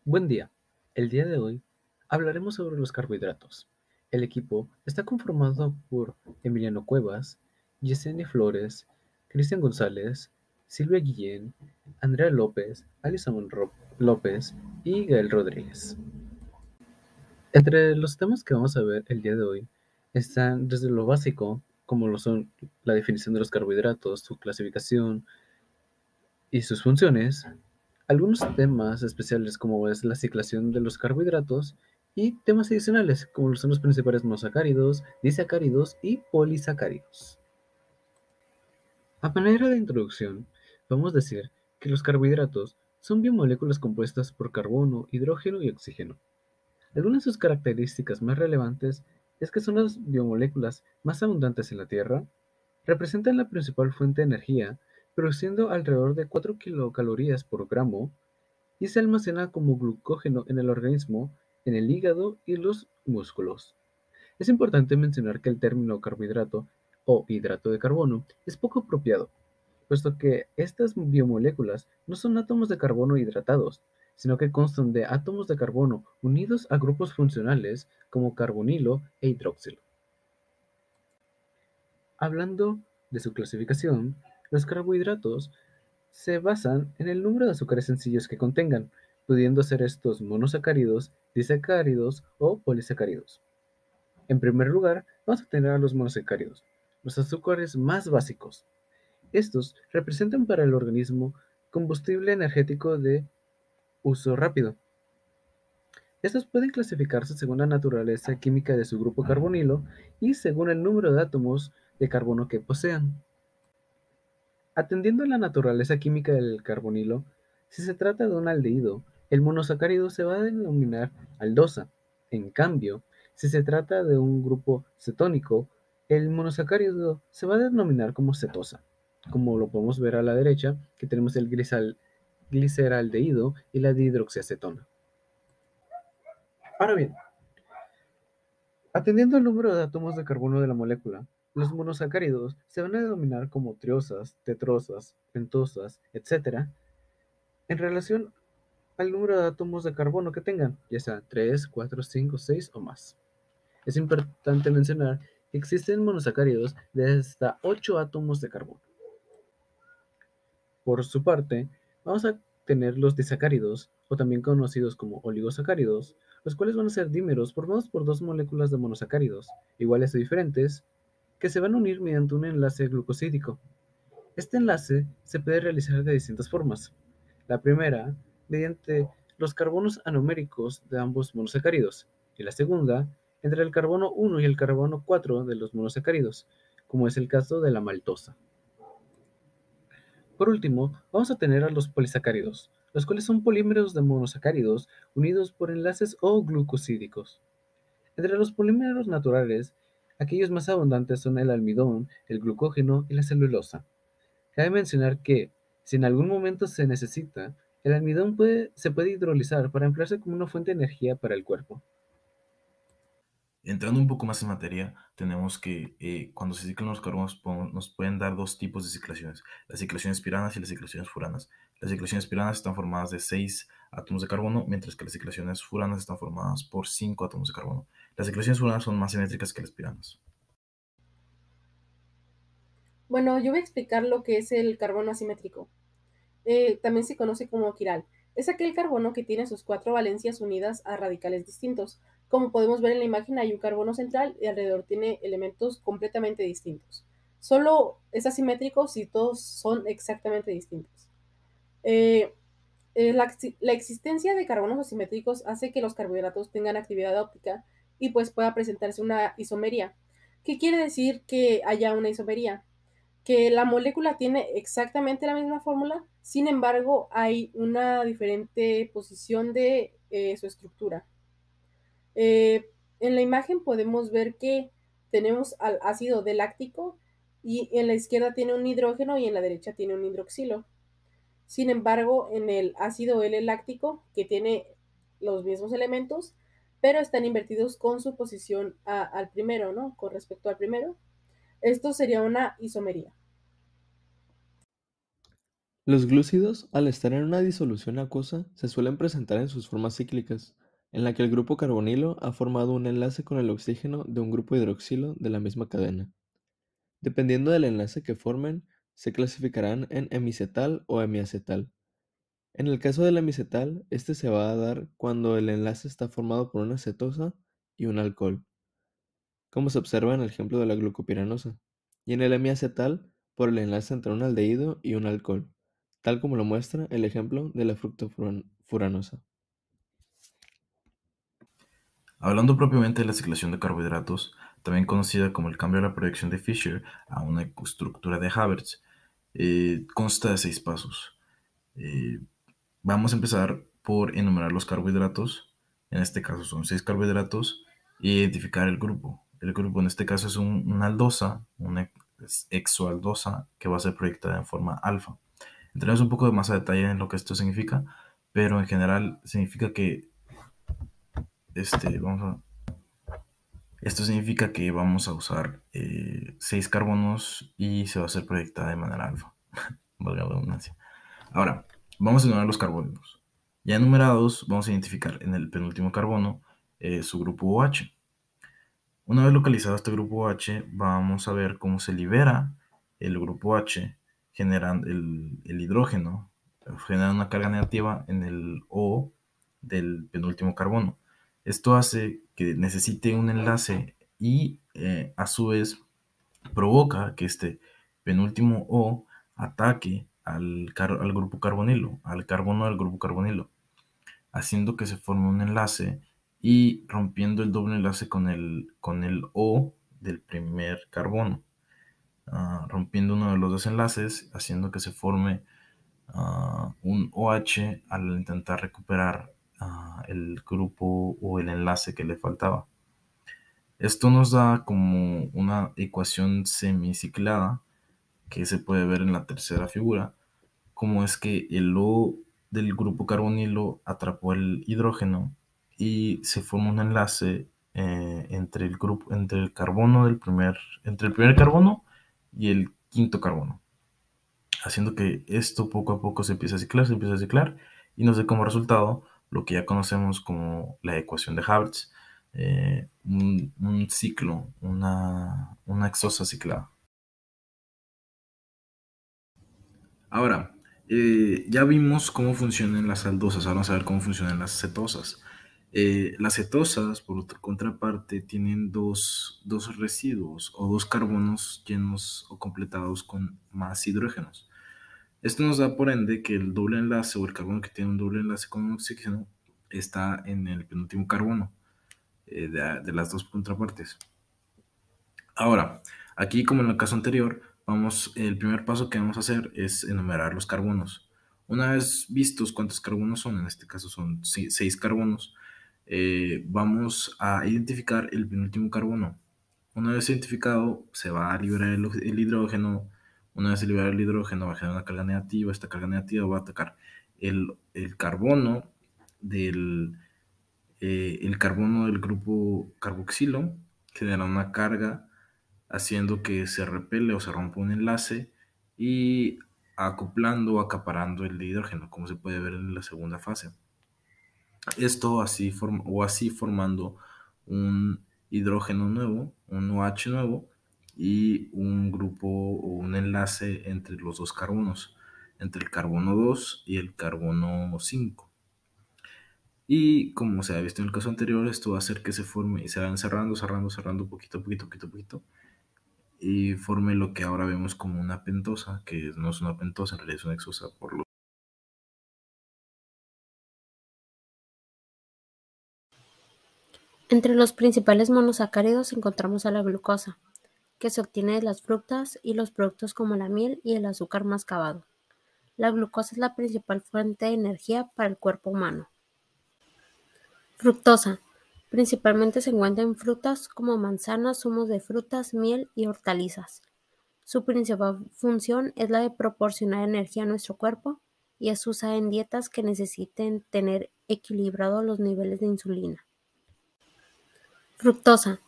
Buen día. El día de hoy hablaremos sobre los carbohidratos. El equipo está conformado por Emiliano Cuevas, Yesenia Flores, Cristian González, Silvia Guillén, Andrea López, Alison López y Gael Rodríguez. Entre los temas que vamos a ver el día de hoy están desde lo básico, como lo son la definición de los carbohidratos, su clasificación y sus funciones, algunos temas especiales como es la ciclación de los carbohidratos y temas adicionales como son los principales monosacáridos, disacáridos y polisacáridos. A manera de introducción, vamos a decir que los carbohidratos son biomoléculas compuestas por carbono, hidrógeno y oxígeno. Algunas de sus características más relevantes es que son las biomoléculas más abundantes en la Tierra, representan la principal fuente de energía, produciendo alrededor de 4 kilocalorías por gramo, y se almacena como glucógeno en el organismo, en el hígado y los músculos. Es importante mencionar que el término carbohidrato o hidrato de carbono es poco apropiado, puesto que estas biomoléculas no son átomos de carbono hidratados, sino que constan de átomos de carbono unidos a grupos funcionales como carbonilo e hidroxilo. Hablando de su clasificación, los carbohidratos se basan en el número de azúcares sencillos que contengan, pudiendo ser estos monosacáridos, disacáridos o polisacáridos. En primer lugar, vamos a tener a los monosacáridos, los azúcares más básicos. Estos representan para el organismo combustible energético de uso rápido. Estos pueden clasificarse según la naturaleza química de su grupo carbonilo y según el número de átomos de carbono que posean. Atendiendo a la naturaleza química del carbonilo, si se trata de un aldehído, el monosacárido se va a denominar aldosa. En cambio, si se trata de un grupo cetónico, el monosacárido se va a denominar como cetosa. Como lo podemos ver a la derecha, que tenemos el gliceraldehído y la dihidroxiacetona. Ahora bien, atendiendo al número de átomos de carbono de la molécula, los monosacáridos se van a denominar como triosas, tetrosas, pentosas, etc., en relación al número de átomos de carbono que tengan, ya sea 3, 4, 5, 6 o más. Es importante mencionar que existen monosacáridos de hasta 8 átomos de carbono. Por su parte, vamos a tener los disacáridos, o también conocidos como oligosacáridos, los cuales van a ser dímeros formados por dos moléculas de monosacáridos, iguales o diferentes, que se van a unir mediante un enlace glucosídico. Este enlace se puede realizar de distintas formas. La primera, mediante los carbonos anoméricos de ambos monosacáridos, y la segunda, entre el carbono 1 y el carbono 4 de los monosacáridos, como es el caso de la maltosa. Por último, vamos a tener a los polisacáridos, los cuales son polímeros de monosacáridos unidos por enlaces o glucosídicos. Entre los polímeros naturales, aquellos más abundantes son el almidón, el glucógeno y la celulosa. Cabe mencionar que, si en algún momento se necesita, el almidón se puede hidrolizar para emplearse como una fuente de energía para el cuerpo. Entrando un poco más en materia, tenemos que cuando se ciclan los carbonos nos pueden dar dos tipos de ciclaciones, las ciclaciones piranas y las ciclaciones furanas. Las ciclaciones piranas están formadas de 6 átomos de carbono, mientras que las ciclaciones furanas están formadas por 5 átomos de carbono. Las ciclaciones furanas son más simétricas que las piranas. Bueno, yo voy a explicar lo que es el carbono asimétrico. También se conoce como quiral. Es aquel carbono que tiene sus cuatro valencias unidas a radicales distintos. Como podemos ver en la imagen, hay un carbono central y alrededor tiene elementos completamente distintos. Solo es asimétrico si todos son exactamente distintos. Eh, la existencia de carbonos asimétricos hace que los carbohidratos tengan actividad óptica y pues pueda presentarse una isomería. ¿Qué quiere decir que haya una isomería? Que la molécula tiene exactamente la misma fórmula, sin embargo, hay una diferente posición de su estructura. Eh, en la imagen podemos ver que tenemos al ácido láctico y en la izquierda tiene un hidrógeno y en la derecha tiene un hidroxilo. Sin embargo, en el ácido L-láctico, que tiene los mismos elementos, pero están invertidos con su posición al primero, ¿no? Con respecto al primero. Esto sería una isomería. Los glúcidos, al estar en una disolución acuosa, se suelen presentar en sus formas cíclicas, en la que el grupo carbonilo ha formado un enlace con el oxígeno de un grupo hidroxilo de la misma cadena. Dependiendo del enlace que formen, se clasificarán en hemicetal o hemiacetal. En el caso del hemicetal, este se va a dar cuando el enlace está formado por una cetosa y un alcohol, como se observa en el ejemplo de la glucopiranosa, y en el hemiacetal por el enlace entre un aldehído y un alcohol, tal como lo muestra el ejemplo de la fructofuranosa. Hablando propiamente de la ciclación de carbohidratos, también conocida como el cambio de la proyección de Fischer a una estructura de Haberts, consta de 6 pasos. Eh, Vamos a empezar por enumerar los carbohidratos. En este caso son 6 carbohidratos. E identificar el grupo. El grupo en este caso es una aldosa, una exoaldosa que va a ser proyectada en forma alfa. Entraremos un poco de más a detalle en lo que esto significa, pero en general significa que esto significa que vamos a usar 6 carbonos y se va a hacer proyectada de manera alfa. Valga la redundancia. Ahora, vamos a enumerar los carbonos. Ya enumerados, vamos a identificar en el penúltimo carbono su grupo OH. Una vez localizado este grupo OH, vamos a ver cómo se libera el grupo OH, generando el hidrógeno, genera una carga negativa en el O del penúltimo carbono. Esto hace que necesite un enlace y a su vez provoca que este penúltimo O ataque al grupo carbonilo, al carbono del grupo carbonilo, haciendo que se forme un enlace y rompiendo el doble enlace con el O del primer carbono, rompiendo uno de los dos enlaces, haciendo que se forme un OH al intentar recuperar el grupo o el enlace que le faltaba. Esto nos da como una ecuación semiciclada que se puede ver en la tercera figura, como es que el O del grupo carbonilo atrapó el hidrógeno y se forma un enlace entre el carbono entre el primer carbono y el quinto carbono, haciendo que esto poco a poco se empiece a ciclar y nos dé como resultado lo que ya conocemos como la ecuación de Haberts, un ciclo, una exosa ciclada. Ahora, ya vimos cómo funcionan las aldosas, ahora vamos a ver cómo funcionan las cetosas. Las cetosas, por otra contraparte, tienen dos residuos o dos carbonos llenos o completados con más hidrógenos. Esto nos da por ende que el doble enlace o el carbono que tiene un doble enlace con un oxígeno está en el penúltimo carbono de las dos contrapartes. Ahora, aquí como en el caso anterior, el primer paso que vamos a hacer es enumerar los carbonos. Una vez vistos cuántos carbonos son, en este caso son 6 carbonos, vamos a identificar el penúltimo carbono. Una vez identificado, se va a liberar el hidrógeno. Una vez se libera el hidrógeno, va a generar una carga negativa. Esta carga negativa va a atacar el carbono el carbono del grupo carboxilo, genera una carga haciendo que se repele o se rompa un enlace y acoplando o acaparando el hidrógeno, como se puede ver en la segunda fase. Esto así formando un hidrógeno nuevo, un OH nuevo y un grupo o un enlace entre los dos carbonos, entre el carbono 2 y el carbono 5. Y como se ha visto en el caso anterior, esto va a hacer que se forme y se van cerrando poquito a poquito, y forme lo que ahora vemos como una pentosa, que no es una pentosa, en realidad es una exosa por lo. Entre los principales monosacáridos encontramos a la glucosa, que se obtiene de las frutas y los productos como la miel y el azúcar mascabado. La glucosa es la principal fuente de energía para el cuerpo humano. Fructosa. Principalmente se encuentra en frutas como manzanas, zumos de frutas, miel y hortalizas. Su principal función es la de proporcionar energía a nuestro cuerpo y es usada en dietas que necesiten tener equilibrados los niveles de insulina. Fructosa.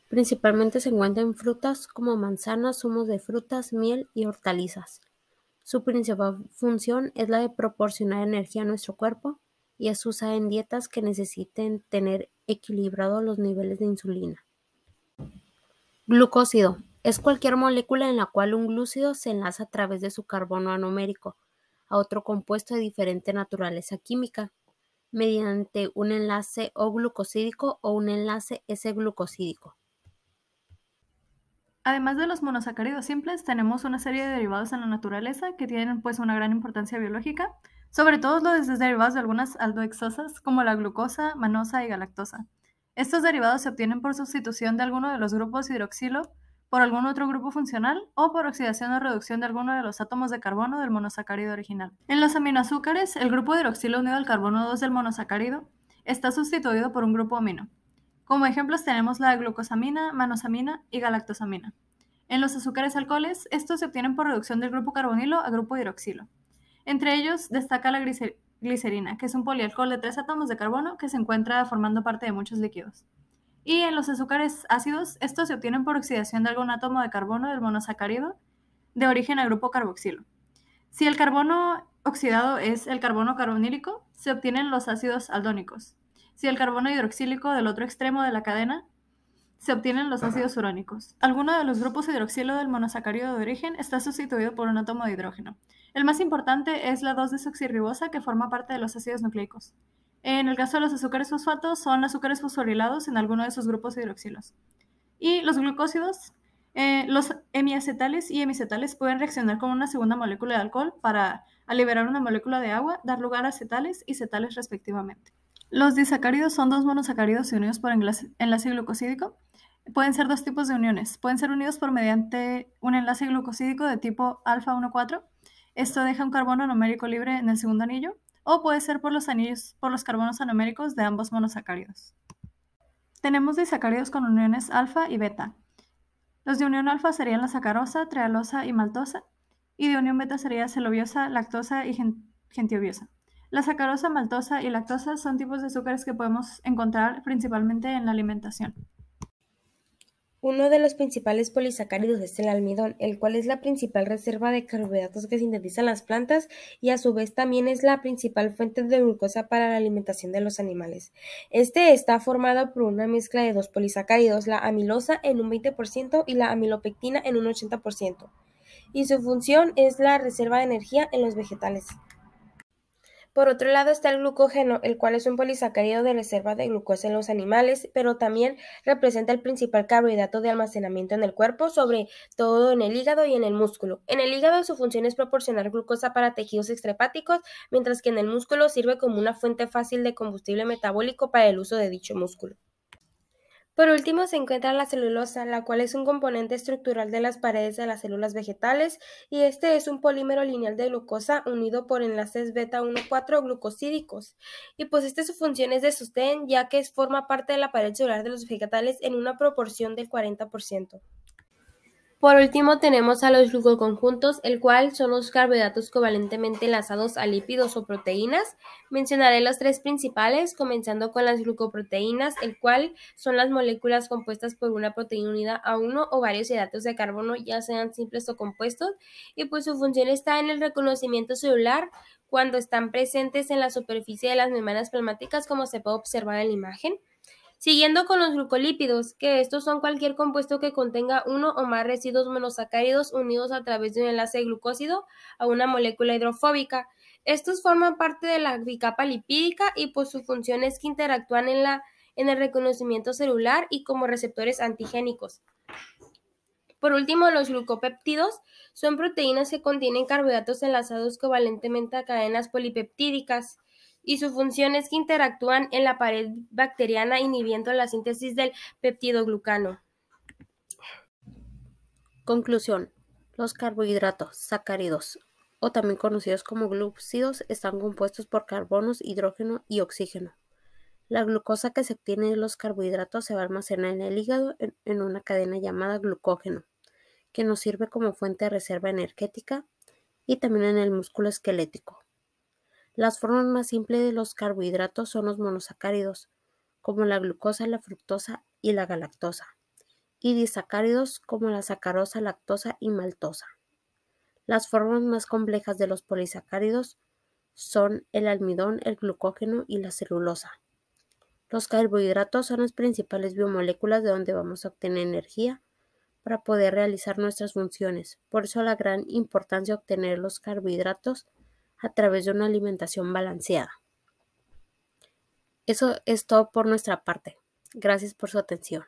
Principalmente se encuentra en frutas como manzanas, zumos de frutas, miel y hortalizas. Su principal función es la de proporcionar energía a nuestro cuerpo y es usada en dietas que necesiten tener equilibrados los niveles de insulina. Glucósido es cualquier molécula en la cual un glúcido se enlaza a través de su carbono anomérico a otro compuesto de diferente naturaleza química, mediante un enlace O-glucosídico o un enlace S-glucosídico. Además de los monosacáridos simples, tenemos una serie de derivados en la naturaleza que tienen pues una gran importancia biológica, sobre todo los derivados de algunas aldohexosas como la glucosa, manosa y galactosa. Estos derivados se obtienen por sustitución de alguno de los grupos hidroxilo por algún otro grupo funcional o por oxidación o reducción de alguno de los átomos de carbono del monosacárido original. En los aminoazúcares, el grupo hidroxilo unido al carbono 2 del monosacárido está sustituido por un grupo amino. Como ejemplos tenemos la glucosamina, manosamina y galactosamina. En los azúcares alcoholes, estos se obtienen por reducción del grupo carbonilo a grupo hidroxilo. Entre ellos destaca la glicerina, que es un polialcohol de 3 átomos de carbono que se encuentra formando parte de muchos líquidos. Y en los azúcares ácidos, estos se obtienen por oxidación de algún átomo de carbono del monosacárido de origen al grupo carboxilo. Si el carbono oxidado es el carbono carbonílico, se obtienen los ácidos aldónicos. Si el carbono hidroxílico del otro extremo de la cadena, se obtienen los ácidos urónicos. Alguno de los grupos hidroxilo del monosacárido de origen está sustituido por un átomo de hidrógeno. El más importante es la 2-desoxirribosa que forma parte de los ácidos nucleicos. En el caso de los azúcares fosfatos, son azúcares fosforilados en alguno de sus grupos hidroxilos. Y los glucósidos, los hemiacetales y hemicetales pueden reaccionar con una segunda molécula de alcohol para, al liberar una molécula de agua, dar lugar a acetales y cetales respectivamente. Los disacáridos son 2 monosacáridos unidos por enlace glucosídico. Pueden ser 2 tipos de uniones. Pueden ser unidos por mediante un enlace glucosídico de tipo alfa 1,4. Esto deja un carbono anomérico libre en el segundo anillo. O puede ser por los carbonos anoméricos de ambos monosacáridos. Tenemos disacáridos con uniones alfa y beta. Los de unión alfa serían la sacarosa, trealosa y maltosa. Y de unión beta sería celobiosa, lactosa y gentiobiosa. La sacarosa, maltosa y lactosa son tipos de azúcares que podemos encontrar principalmente en la alimentación. Uno de los principales polisacáridos es el almidón, el cual es la principal reserva de carbohidratos que sintetizan las plantas y a su vez también es la principal fuente de glucosa para la alimentación de los animales. Este está formado por una mezcla de 2 polisacáridos, la amilosa en un 20% y la amilopectina en un 80%, y su función es la reserva de energía en los vegetales. Por otro lado está el glucógeno, el cual es un polisacárido de reserva de glucosa en los animales, pero también representa el principal carbohidrato de almacenamiento en el cuerpo, sobre todo en el hígado y en el músculo. En el hígado su función es proporcionar glucosa para tejidos extrahepáticos, mientras que en el músculo sirve como una fuente fácil de combustible metabólico para el uso de dicho músculo. Por último se encuentra la celulosa, la cual es un componente estructural de las paredes de las células vegetales y este es un polímero lineal de glucosa unido por enlaces beta 1,4 glucosídicos. Y pues su función es de sostén, ya que forma parte de la pared celular de los vegetales en una proporción del 40%. Por último tenemos a los glucoconjuntos, el cual son los carbohidratos covalentemente enlazados a lípidos o proteínas. Mencionaré los 3 principales, comenzando con las glucoproteínas, el cual son las moléculas compuestas por una proteína unida a uno o varios hidratos de carbono, ya sean simples o compuestos, y pues su función está en el reconocimiento celular cuando están presentes en la superficie de las membranas plasmáticas, como se puede observar en la imagen. Siguiendo con los glucolípidos, que estos son cualquier compuesto que contenga uno o más residuos monosacáridos unidos a través de un enlace glucósido a una molécula hidrofóbica. Estos forman parte de la bicapa lipídica y pues su función es que interactúan en el reconocimiento celular y como receptores antigénicos. Por último, los glucopéptidos son proteínas que contienen carbohidratos enlazados covalentemente a cadenas polipeptídicas y su función es que interactúan en la pared bacteriana inhibiendo la síntesis del peptidoglucano. Conclusión. Los carbohidratos, sacáridos, o también conocidos como glúcidos, están compuestos por carbonos, hidrógeno y oxígeno. La glucosa que se obtiene de los carbohidratos se va a almacenar en el hígado en una cadena llamada glucógeno, que nos sirve como fuente de reserva energética, y también en el músculo esquelético. Las formas más simples de los carbohidratos son los monosacáridos, como la glucosa, la fructosa y la galactosa, y disacáridos como la sacarosa, lactosa y maltosa. Las formas más complejas de los polisacáridos son el almidón, el glucógeno y la celulosa. Los carbohidratos son las principales biomoléculas de donde vamos a obtener energía para poder realizar nuestras funciones. Por eso la gran importancia de obtener los carbohidratos a través de una alimentación balanceada. Eso es todo por nuestra parte. Gracias por su atención.